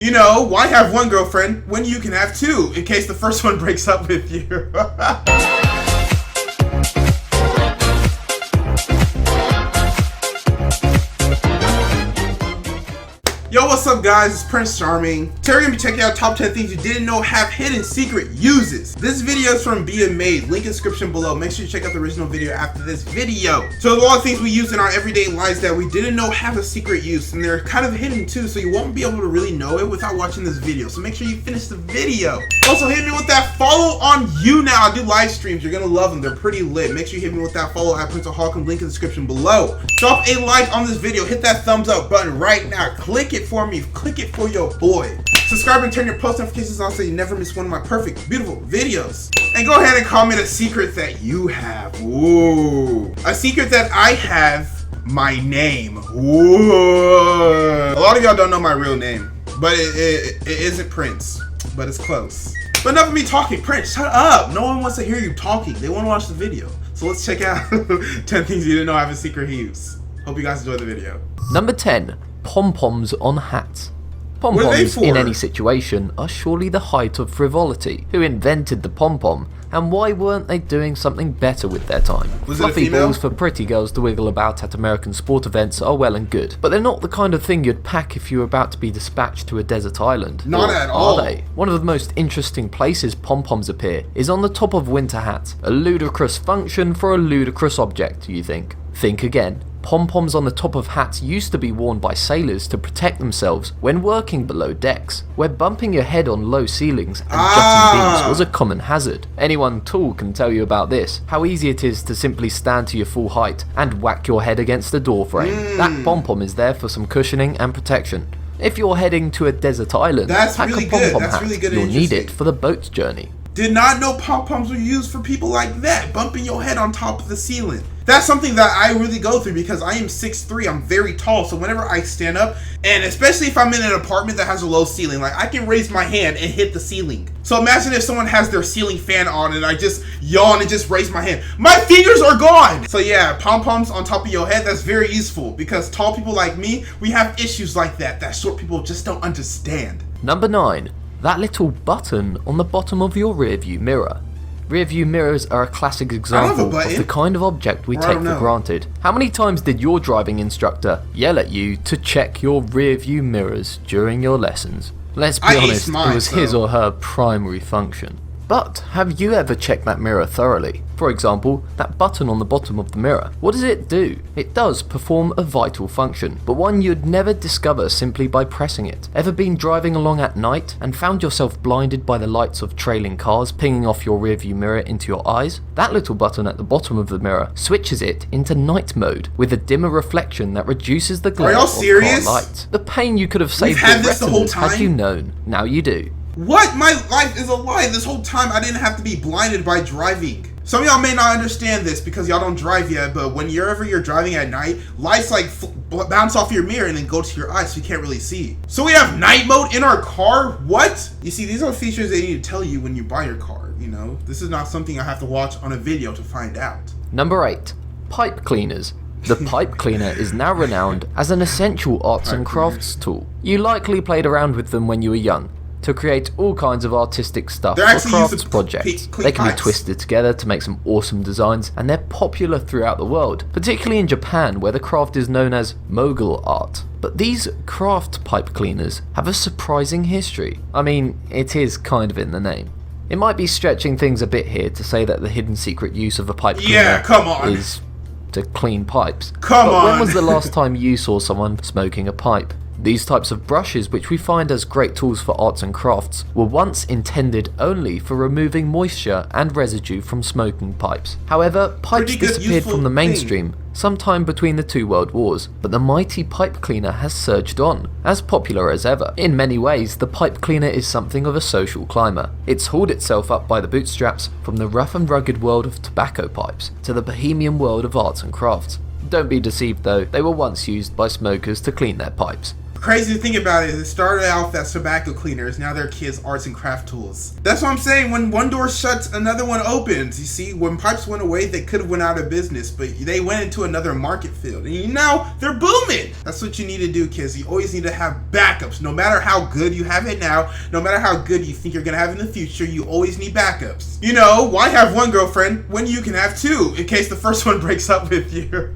You know, why have one girlfriend when you can have two, in case the first one breaks up with you? Yo, what's up guys, it's Prince Charming. Today we're gonna be checking out top 10 things you didn't know have hidden secret uses. This video is from Being Made, link in description below. Make sure you check out the original video after this video. So there's a lot of things we use in our everyday lives that we didn't know have a secret use, and they're kind of hidden too, so you won't be able to really know it without watching this video. So make sure you finish the video. Also hit me with that follow on YouNow. I do live streams, you're gonna love them, they're pretty lit. Make sure you hit me with that follow at Prince Holcomb, link in the description below. Drop a like on this video, hit that thumbs up button right now, click it for me, click it for your boy. Subscribe and turn your post notifications on so you never miss one of my perfect, beautiful videos. And go ahead and comment a secret that you have. Ooh. A secret that I have, my name. Ooh. A lot of y'all don't know my real name, but it isn't Prince, but it's close. But enough of me talking. Prince, shut up. No one wants to hear you talking. They want to watch the video. So let's check out 10 things you didn't know have a secret use. Hope you guys enjoy the video. Number 10. Pom Poms on hats. Pom Poms in any situation are surely the height of frivolity. Who invented the pom pom, and why weren't they doing something better with their time? Fluffy balls for pretty girls to wiggle about at American sport events are well and good, but they're not the kind of thing you'd pack if you were about to be dispatched to a desert island. Not at all. Are they? One of the most interesting places pom poms appear is on the top of winter hats. A ludicrous function for a ludicrous object, you think? Think again. Pom-poms on the top of hats used to be worn by sailors to protect themselves when working below decks, where bumping your head on low ceilings and jutting beams was a common hazard. Anyone tall can tell you about this, how easy it is to simply stand to your full height and whack your head against a door frame. That pom-pom is there for some cushioning and protection. If you're heading to a desert island, pack a pom-pom hat. You'll need it for the boat journey. Did not know pom-poms were used for people like that, bumping your head on top of the ceiling. That's something that I really go through because I am 6'3", I'm very tall, so whenever I stand up, and especially if I'm in an apartment that has a low ceiling, like I can raise my hand and hit the ceiling. So imagine if someone has their ceiling fan on and I just yawn and just raise my hand. My fingers are gone! So yeah, pom-poms on top of your head, that's very useful because tall people like me, we have issues like that short people just don't understand. Number 9. That little button on the bottom of your rearview mirror. Rearview mirrors are a classic example of the kind of object we take for granted. How many times did your driving instructor yell at you to check your rearview mirrors during your lessons? Let's be honest, it was his or her primary function. But have you ever checked that mirror thoroughly? For example, that button on the bottom of the mirror. What does it do? It does perform a vital function, but one you'd never discover simply by pressing it. Ever been driving along at night and found yourself blinded by the lights of trailing cars pinging off your rearview mirror into your eyes? That little button at the bottom of the mirror switches it into night mode with a dimmer reflection that reduces the glare of car lights. The pain you could have saved your retinas had you known. Now you do. What? My life is a lie. This whole time I didn't have to be blinded by driving. Some of y'all may not understand this because y'all don't drive yet, but whenever you're driving at night, lights like bounce off your mirror and then go to your eyes so you can't really see. So we have night mode in our car? What? You see, these are features they need to tell you when you buy your car, you know? This is not something I have to watch on a video to find out. Number 8. Pipe cleaners. The pipe cleaner is now renowned as an essential arts and crafts tool. You likely played around with them when you were young to create all kinds of artistic stuff or crafts projects. They can be twisted together to make some awesome designs, and they're popular throughout the world, particularly in Japan where the craft is known as mogul art. But these craft pipe cleaners have a surprising history. I mean, it is kind of in the name. It might be stretching things a bit here to say that the hidden secret use of a pipe cleaner is to clean pipes. But when was the last time you saw someone smoking a pipe? These types of brushes, which we find as great tools for arts and crafts, were once intended only for removing moisture and residue from smoking pipes. However, pipes disappeared from the mainstream sometime between the two world wars, but the mighty pipe cleaner has surged on, as popular as ever. In many ways, the pipe cleaner is something of a social climber. It's hauled itself up by the bootstraps from the rough and rugged world of tobacco pipes to the bohemian world of arts and crafts. Don't be deceived though, they were once used by smokers to clean their pipes. Crazy to think about it, it started out as tobacco cleaners, now they're kids' arts and craft tools. That's what I'm saying, when one door shuts, another one opens. You see, when pipes went away, they could have went out of business, but they went into another market field, and now they're booming. That's what you need to do, kids. You always need to have backups. No matter how good you have it now, no matter how good you think you're gonna have in the future, you always need backups. You know, why have one girlfriend when you can have two, in case the first one breaks up with you?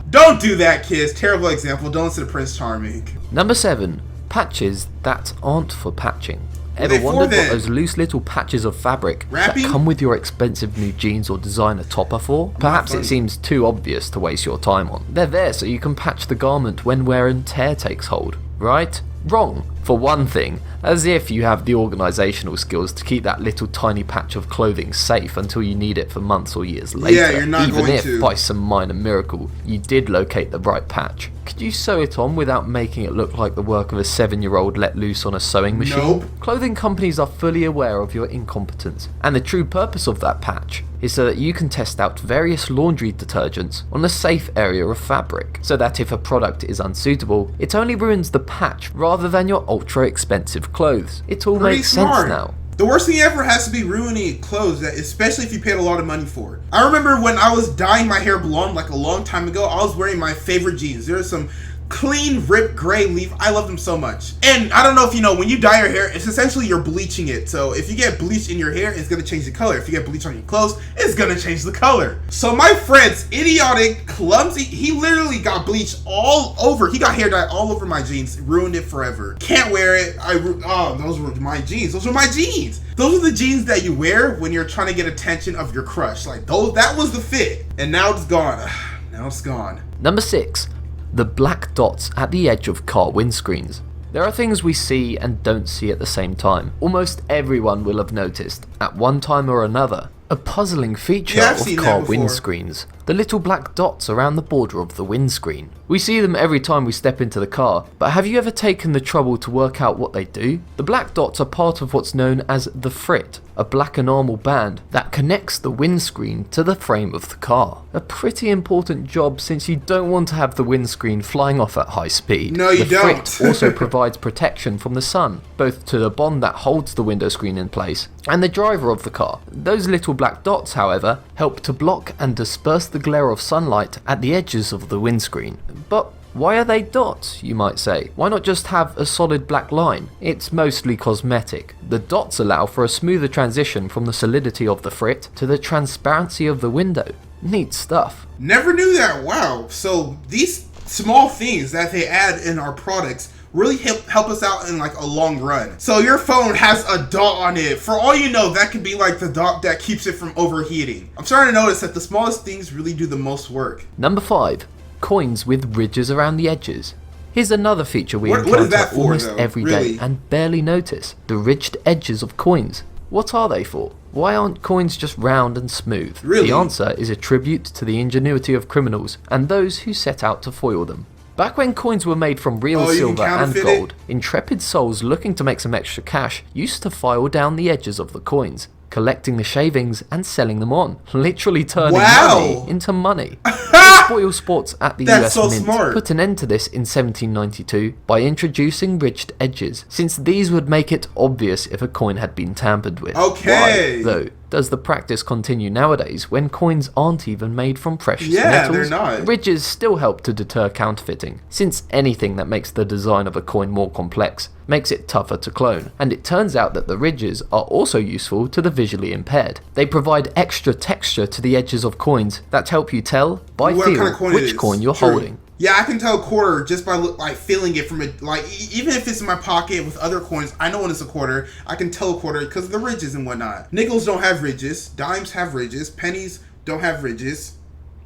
Don't do that, kids. Terrible example. Don't listen to Prince Charming. Number 7. Patches that aren't for patching. Ever wondered what those loose little patches of fabric that come with your expensive new jeans or designer top are for? Perhaps it seems too obvious to waste your time on. They're there so you can patch the garment when wear and tear takes hold, right? Wrong. For one thing, as if you have the organisational skills to keep that little tiny patch of clothing safe until you need it for months or years later. Yeah, you're not even going if, to. by some minor miracle, you did locate the right patch. Could you sew it on without making it look like the work of a 7-year-old let loose on a sewing machine? Nope. Clothing companies are fully aware of your incompetence, and the true purpose of that patch is so that you can test out various laundry detergents on a safe area of fabric, so that if a product is unsuitable, it only ruins the patch rather than your ultra expensive clothes. It all makes sense now. The worst thing ever has to be ruining clothes, especially if you paid a lot of money for it. I remember when I was dyeing my hair blonde like a long time ago, I was wearing my favorite jeans. There are some clean ripped gray leaf. I love them so much. And I don't know if you know, when you dye your hair, it's essentially you're bleaching it. So if you get bleach in your hair, it's gonna change the color. If you get bleach on your clothes, it's gonna change the color. So my friend's idiotic, clumsy, he literally got bleach all over. He got hair dye all over my jeans, ruined it forever. Can't wear it. Those were my jeans. Those were my jeans. Those are the jeans that you wear when you're trying to get attention of your crush. Like that was the fit. And now it's gone. Now it's gone. Number 6. The black dots at the edge of car windscreens. There are things we see and don't see at the same time. Almost everyone will have noticed, at one time or another, a puzzling feature of car windscreens. The little black dots around the border of the windscreen. We see them every time we step into the car, but have you ever taken the trouble to work out what they do? The black dots are part of what's known as the frit, a black enamel band that connects the windscreen to the frame of the car. A pretty important job since you don't want to have the windscreen flying off at high speed. No, you don't. The frit also provides protection from the sun, both to the bond that holds the window screen in place and the driver of the car. Those little black dots, however, help to block and disperse the glare of sunlight at the edges of the windscreen. But why are they dots, you might say? Why not just have a solid black line? It's mostly cosmetic. The dots allow for a smoother transition from the solidity of the frit to the transparency of the window. Neat stuff. Never knew that. Wow. So these small things that they add in our products really help us out in like a long run. So your phone has a dot on it. For all you know, that could be like the dot that keeps it from overheating. I'm starting to notice that the smallest things really do the most work. Number 5. Coins with ridges around the edges. Here's another feature we encounter almost every day and barely notice. The ridged edges of coins. What are they for? Why aren't coins just round and smooth? Really? The answer is a tribute to the ingenuity of criminals and those who set out to foil them. Back when coins were made from real silver and gold, intrepid souls looking to make some extra cash used to file down the edges of the coins, collecting the shavings and selling them on, literally turning money into money. The spoil sports at the US Mint put an end to this in 1792 by introducing ridged edges, since these would make it obvious if a coin had been tampered with. Okay. Why, though, does the practice continue nowadays when coins aren't even made from precious metals? They're not. Ridges still help to deter counterfeiting, since anything that makes the design of a coin more complex makes it tougher to clone, and it turns out that the ridges are also useful to the visually impaired. They provide extra texture to the edges of coins that help you tell by feel which coin you're holding. Yeah, I can tell a quarter just by like feeling it from it. Like even if it's in my pocket with other coins, I know when it's a quarter. I can tell a quarter because of the ridges and whatnot. Nickels don't have ridges. Dimes have ridges. Pennies don't have ridges.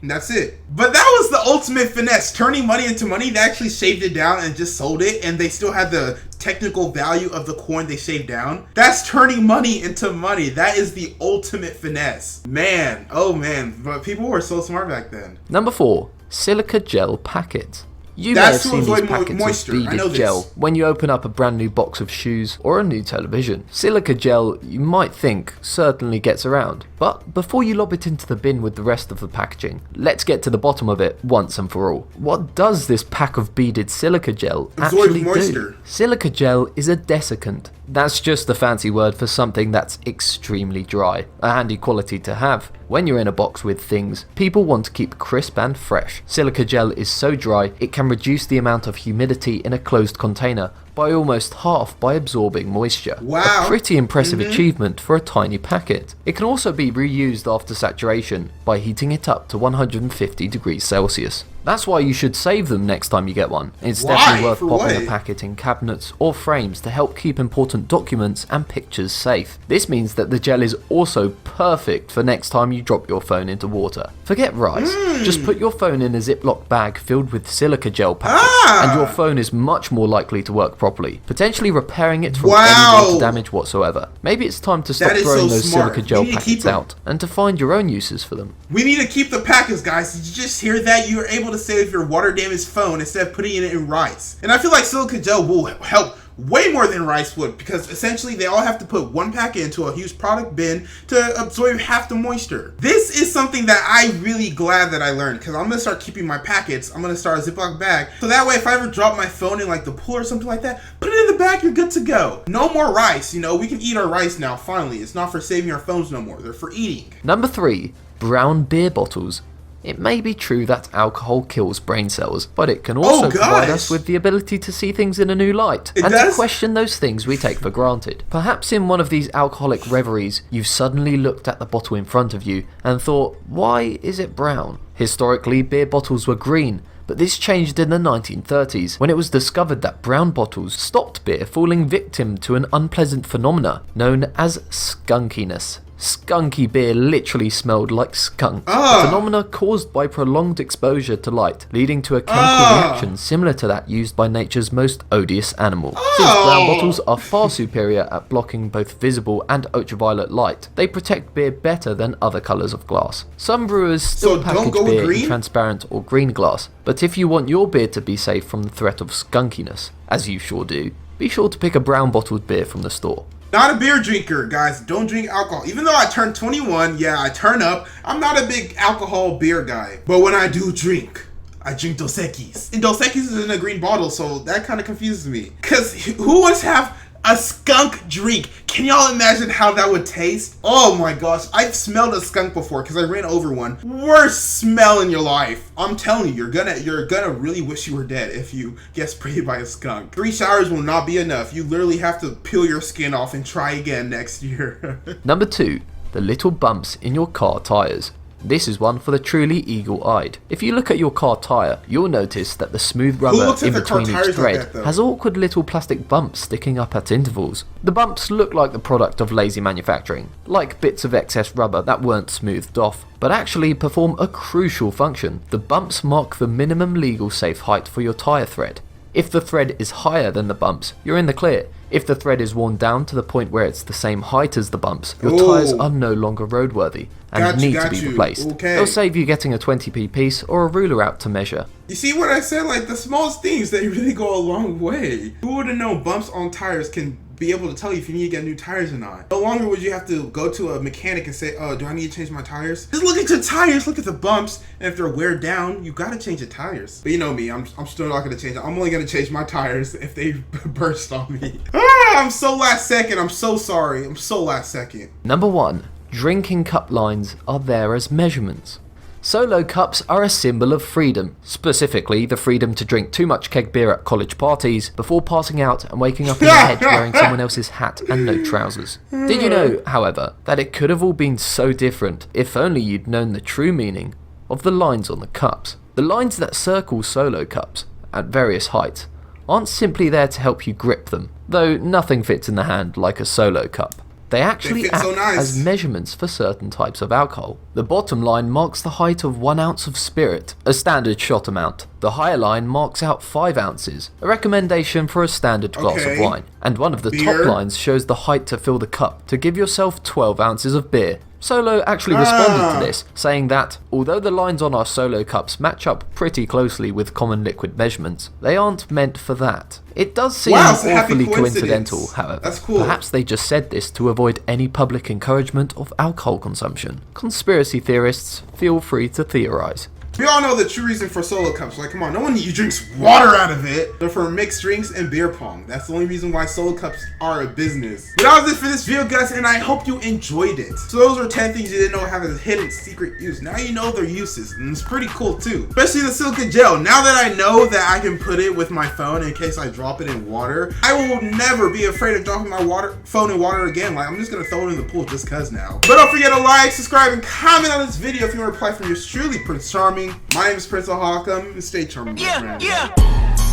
And that's it. But that was the ultimate finesse, turning money into money. They actually shaved it down and just sold it, and they still had the technical value of the coin they shaved down. That's turning money into money. That is the ultimate finesse. Man, oh man, but people were so smart back then. Number 4. Silica gel packets. You may have That's to seen these avoid packets moisture. of I know beaded this. gel when you open up a brand new box of shoes or a new television. Silica gel, you might think, certainly gets around. But before you lob it into the bin with the rest of the packaging, let's get to the bottom of it once and for all. What does this pack of beaded silica gel actually do? Silica gel is a desiccant. That's just a fancy word for something that's extremely dry, a handy quality to have. When you're in a box with things, people want to keep crisp and fresh. Silica gel is so dry, it can reduce the amount of humidity in a closed container by almost half by absorbing moisture. Wow. A pretty impressive achievement for a tiny packet. It can also be reused after saturation by heating it up to 150 degrees Celsius. That's why you should save them next time you get one. It's definitely worth popping a packet in cabinets or frames to help keep important documents and pictures safe. This means that the gel is also perfect for next time you drop your phone into water. Forget rice, just put your phone in a Ziploc bag filled with silica gel packets and your phone is much more likely to work properly, potentially repairing it from any water damage whatsoever. Maybe it's time to stop throwing those silica gel packets out and to find your own uses for them. We need to keep the packets, guys. Did you just hear that? You are able to save your water damaged phone instead of putting it in rice. And I feel like silica gel will help way more than rice would, because essentially they all have to put one packet into a huge product bin to absorb half the moisture. This is something that I'm really glad that I learned, because I'm going to start keeping my packets. I'm going to start a Ziploc bag, so that way if I ever drop my phone in like the pool or something like that, put it in the bag, you're good to go. No more rice, you know, we can eat our rice now, finally. It's not for saving our phones no more, they're for eating. Number 3. Brown beer bottles. It may be true that alcohol kills brain cells, but it can also provide us with the ability to see things in a new light, and to question those things we take for granted. Perhaps in one of these alcoholic reveries, you've suddenly looked at the bottle in front of you and thought, why is it brown? Historically, beer bottles were green, but this changed in the 1930s when it was discovered that brown bottles stopped beer falling victim to an unpleasant phenomena known as skunkiness. Skunky beer literally smelled like skunk, a phenomena caused by prolonged exposure to light, leading to a chemical reaction similar to that used by nature's most odious animal. Since brown bottles are far superior at blocking both visible and ultraviolet light, they protect beer better than other colours of glass. Some brewers still package beer in transparent or green glass, but if you want your beer to be safe from the threat of skunkiness, as you sure do, be sure to pick a brown bottled beer from the store. Not a beer drinker, guys. Don't drink alcohol. Even though I turned 21, yeah, I turn up. I'm not a big alcohol beer guy. But when I do drink, I drink Dos Equis. And Dos Equis is in a green bottle, so that kind of confuses me. Because who wants to have a skunk drink? Can y'all imagine how that would taste? Oh my gosh, I've smelled a skunk before because I ran over one. Worst smell in your life. I'm telling you, you're gonna really wish you were dead if you get sprayed by a skunk. 3 showers will not be enough. You literally have to peel your skin off and try again next year. Number 2, the little bumps in your car tires. This is one for the truly eagle-eyed. If you look at your car tyre, you'll notice that the smooth rubber in between each thread has awkward little plastic bumps sticking up at intervals. The bumps look like the product of lazy manufacturing, like bits of excess rubber that weren't smoothed off, but actually perform a crucial function. The bumps mark the minimum legal safe height for your tyre thread. If the thread is higher than the bumps, you're in the clear. If the thread is worn down to the point where it's the same height as the bumps, your tyres are no longer roadworthy and need to be replaced. It'll save you getting a 20p piece or a ruler out to measure. You see what I said? Like, the smallest things, they really go a long way. Who would have known bumps on tires can be able to tell you if you need to get new tires or not? No longer would you have to go to a mechanic and say, oh, do I need to change my tires? Just look at your tires, look at the bumps, and if they're wear down, you gotta change the tires. But you know me, I'm still not gonna change it. I'm only gonna change my tires if they burst on me. I'm so last second, I'm so sorry. I'm so last second. Number 1. Drinking cup lines are there as measurements. Solo cups are a symbol of freedom, specifically the freedom to drink too much keg beer at college parties before passing out and waking up in the hedge wearing someone else's hat and no trousers. Did you know, however, that it could have all been so different if only you'd known the true meaning of the lines on the cups? The lines that circle solo cups at various heights aren't simply there to help you grip them, though nothing fits in the hand like a solo cup. They actually act as measurements for certain types of alcohol. The bottom line marks the height of 1 ounce of spirit, a standard shot amount. The higher line marks out 5 ounces, a recommendation for a standard glass of wine. And one of the top lines shows the height to fill the cup to give yourself 12 ounces of beer, Solo actually responded to this, saying that, although the lines on our Solo cups match up pretty closely with common liquid measurements, they aren't meant for that. It does seem awfully coincidental, however. That's cool. Perhaps they just said this to avoid any public encouragement of alcohol consumption. Conspiracy theorists, feel free to theorize. We all know the true reason for Solo cups. Like, come on, no one drinks water out of it. They're for mixed drinks and beer pong. That's the only reason why Solo cups are a business. But that was it for this video, guys, and I hope you enjoyed it. So those are 10 things you didn't know have a hidden secret use. Now you know their uses, and it's pretty cool too. Especially the Silica gel. Now that I know that I can put it with my phone in case I drop it in water, I will never be afraid of dropping my phone in water again. Like, I'm just gonna throw it in the pool just cause now. But don't forget to like, subscribe, and comment on this video if you want to reply from yours truly, Prince Charming. My name is Prince O'Hawkum, and stay charming, my friend.